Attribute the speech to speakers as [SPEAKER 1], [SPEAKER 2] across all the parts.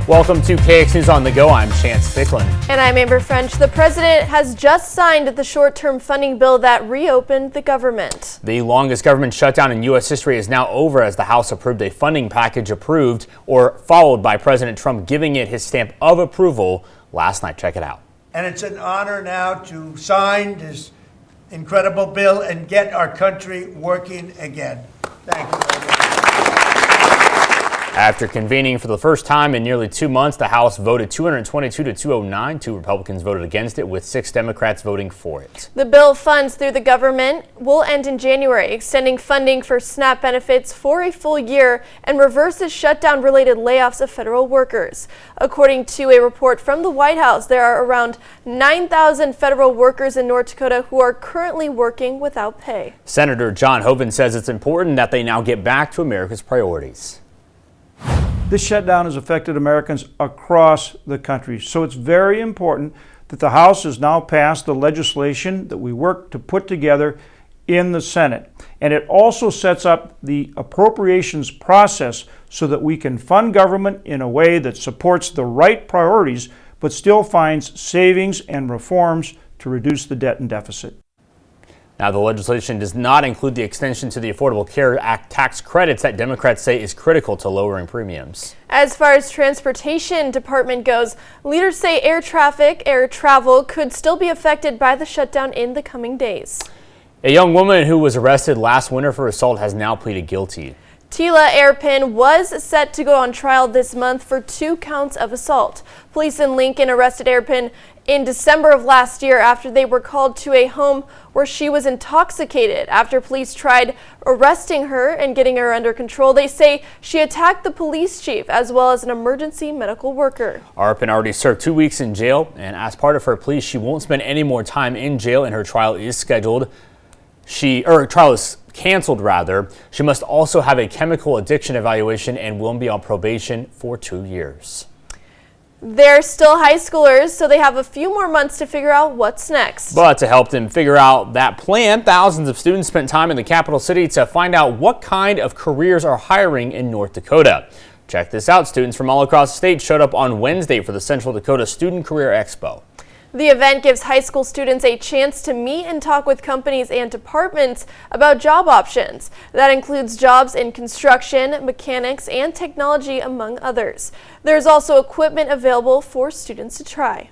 [SPEAKER 1] Welcome to KX News on the Go. I'm Chance Thicklin.
[SPEAKER 2] And I'm Amber French. The president has just signed the short-term funding bill that reopened the government.
[SPEAKER 1] The longest government shutdown in U.S. history is now over as the House approved a funding package followed by President Trump giving it his stamp of approval last night. Check it out.
[SPEAKER 3] And it's an honor now to sign this incredible bill and get our country working again. Thank you very much.
[SPEAKER 1] After convening for the first time in nearly 2 months, the House voted 222 to 209. 2 Republicans voted against it, with 6 Democrats voting for it.
[SPEAKER 2] The bill funds through the government will end in January, extending funding for SNAP benefits for a full year and reverses shutdown-related layoffs of federal workers. According to a report from the White House, there are around 9,000 federal workers in North Dakota who are currently working without pay.
[SPEAKER 1] Senator John Hoeven says it's important that they now get back to America's priorities.
[SPEAKER 4] This shutdown has affected Americans across the country, so it's very important that the House has now passed the legislation that we worked to put together in the Senate. And it also sets up the appropriations process so that we can fund government in a way that supports the right priorities, but still finds savings and reforms to reduce the debt and deficit.
[SPEAKER 1] Now, the legislation does not include the extension to the Affordable Care Act tax credits that Democrats say is critical to lowering premiums.
[SPEAKER 2] As far as transportation department goes, leaders say air travel could still be affected by the shutdown in the coming days.
[SPEAKER 1] A young woman who was arrested last winter for assault has now pleaded guilty.
[SPEAKER 2] Tila Airpin was set to go on trial this month for 2 counts of assault. Police in Lincoln arrested Airpin in December of last year after they were called to a home where she was intoxicated. After police tried arresting her and getting her under control, they say she attacked the police chief as well as an emergency medical worker.
[SPEAKER 1] Airpin already served 2 weeks in jail, and as part of her plea, she won't spend any more time in jail, and her trial is scheduled. Her trial is canceled rather. She must also have a chemical addiction evaluation and will be on probation for 2 years.
[SPEAKER 2] They're still high schoolers, so they have a few more months to figure out what's next.
[SPEAKER 1] But to help them figure out that plan, thousands of students spent time in the capital city to find out what kind of careers are hiring in North Dakota. Check this out. Students from all across the state showed up on Wednesday for the Central Dakota Student Career Expo.
[SPEAKER 2] The event gives high school students a chance to meet and talk with companies and departments about job options. That includes jobs in construction, mechanics, and technology, among others. There's also equipment available for students to try.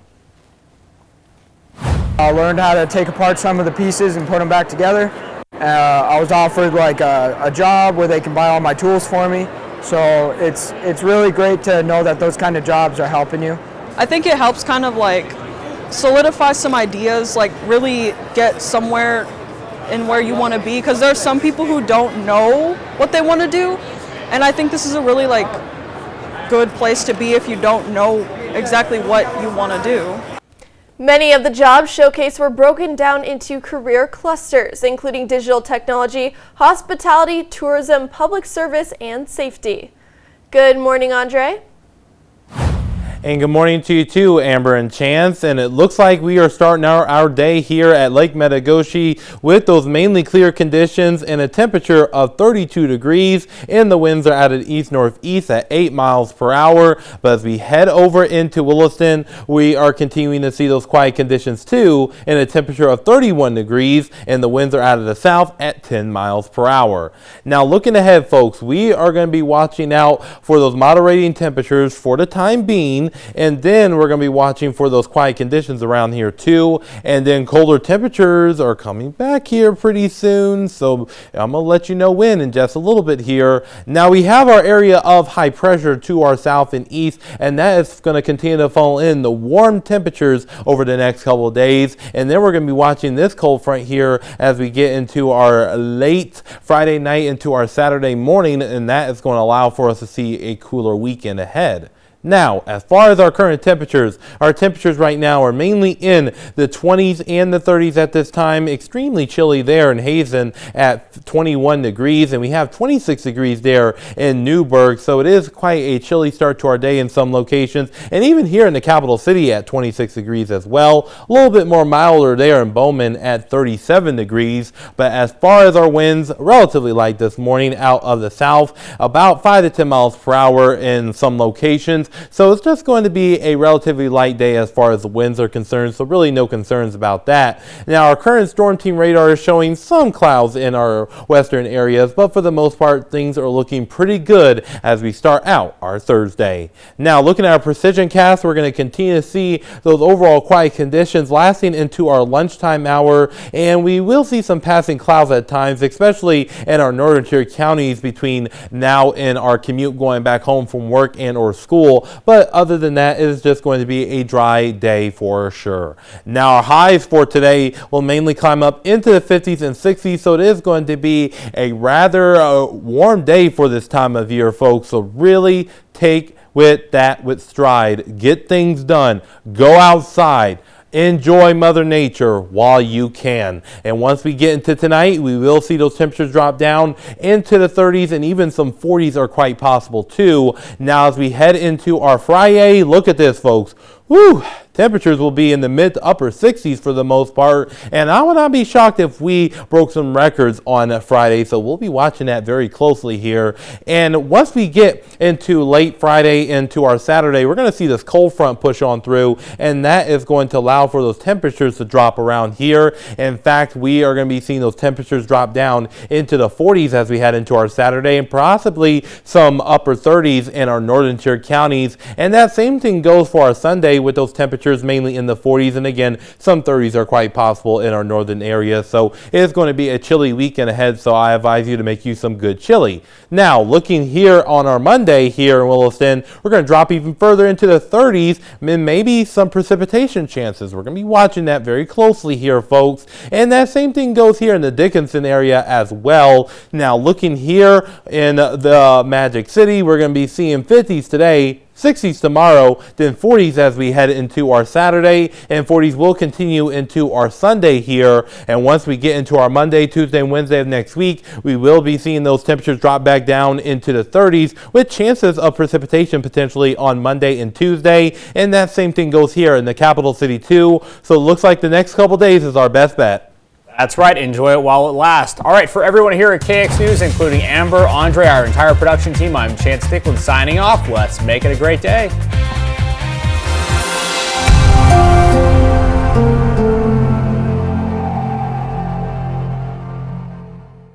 [SPEAKER 5] I learned how to take apart some of the pieces and put them back together. I was offered like a job where they can buy all my tools for me. So it's really great to know that those kind of jobs are helping you.
[SPEAKER 6] I think it helps kind of like solidify some ideas, like really get somewhere in where you want to be, because there's some people who don't know what they want to do, and I think this is a really good place to be if you don't know exactly what you want to do.
[SPEAKER 2] Many of the jobs showcased were broken down into career clusters, including digital technology, hospitality, tourism, public service, and safety. Good morning, Andre.
[SPEAKER 7] And good morning to you too, Amber and Chance. And it looks like we are starting our day here at Lake Metagoshi with those mainly clear conditions and a temperature of 32 degrees. And the winds are at an east-northeast at 8 miles per hour. But as we head over into Williston, we are continuing to see those quiet conditions too, and a temperature of 31 degrees. And the winds are out of the south at 10 miles per hour. Now looking ahead, folks, we are going to be watching out for those moderating temperatures for the time being. And then we're going to be watching for those quiet conditions around here too. And then colder temperatures are coming back here pretty soon. So I'm going to let you know when in just a little bit here. Now we have our area of high pressure to our south and east, and that is going to continue to fall in the warm temperatures over the next couple of days. And then we're going to be watching this cold front here as we get into our late Friday night into our Saturday morning. And that is going to allow for us to see a cooler weekend ahead. Now, as far as our current temperatures, our temperatures right now are mainly in the 20s and the 30s at this time. Extremely chilly there in Hazen at 21 degrees, and we have 26 degrees there in Newburgh. So it is quite a chilly start to our day in some locations, and even here in the capital city at 26 degrees as well. A little bit more milder there in Bowman at 37 degrees. But as far as our winds, relatively light this morning out of the south, about 5 to 10 miles per hour in some locations. So it's just going to be a relatively light day as far as the winds are concerned. So really no concerns about that. Now our current storm team radar is showing some clouds in our western areas, but for the most part, things are looking pretty good as we start out our Thursday. Now looking at our precision cast, we're going to continue to see those overall quiet conditions lasting into our lunchtime hour, and we will see some passing clouds at times, especially in our northern tier counties between now and our commute going back home from work and or school. But other than that, it is just going to be a dry day for sure. Now our highs for today will mainly climb up into the 50s and 60s, so it is going to be a rather warm day for this time of year, folks. So really take with stride. Get things done. Go outside. Enjoy Mother Nature while you can. And once we get into tonight, we will see those temperatures drop down into the 30s, and even some 40s are quite possible too. Now as we head into our Friday, look at this, folks. Woo! Temperatures will be in the mid to upper 60s for the most part, and I would not be shocked if we broke some records on Friday, so we'll be watching that very closely here. And once we get into late Friday into our Saturday, we're going to see this cold front push on through, and that is going to allow for those temperatures to drop around here. In fact, we are going to be seeing those temperatures drop down into the 40s as we head into our Saturday, and possibly some upper 30s in our northern tier counties. And that same thing goes for our Sunday, with those temperatures mainly in the 40s, and again some 30s are quite possible in our northern area. So it is going to be a chilly weekend ahead, so I advise you to make you some good chili. Now looking here on our Monday here in Williston, we're going to drop even further into the 30s, and maybe some precipitation chances. We're going to be watching that very closely here, folks, and that same thing goes here in the Dickinson area as well. Now looking here in the Magic City, we're going to be seeing 50s today, 60s tomorrow, then 40s as we head into our Saturday, and 40s will continue into our Sunday here. And once we get into our Monday, Tuesday, and Wednesday of next week, we will be seeing those temperatures drop back down into the 30s, with chances of precipitation potentially on Monday and Tuesday. And that same thing goes here in the capital city too. So it looks like the next couple days is our best bet.
[SPEAKER 1] That's right. Enjoy it while it lasts. All right, for everyone here at KX News, including Amber, Andre, our entire production team, I'm Chance Stickland signing off. Let's make it a great day.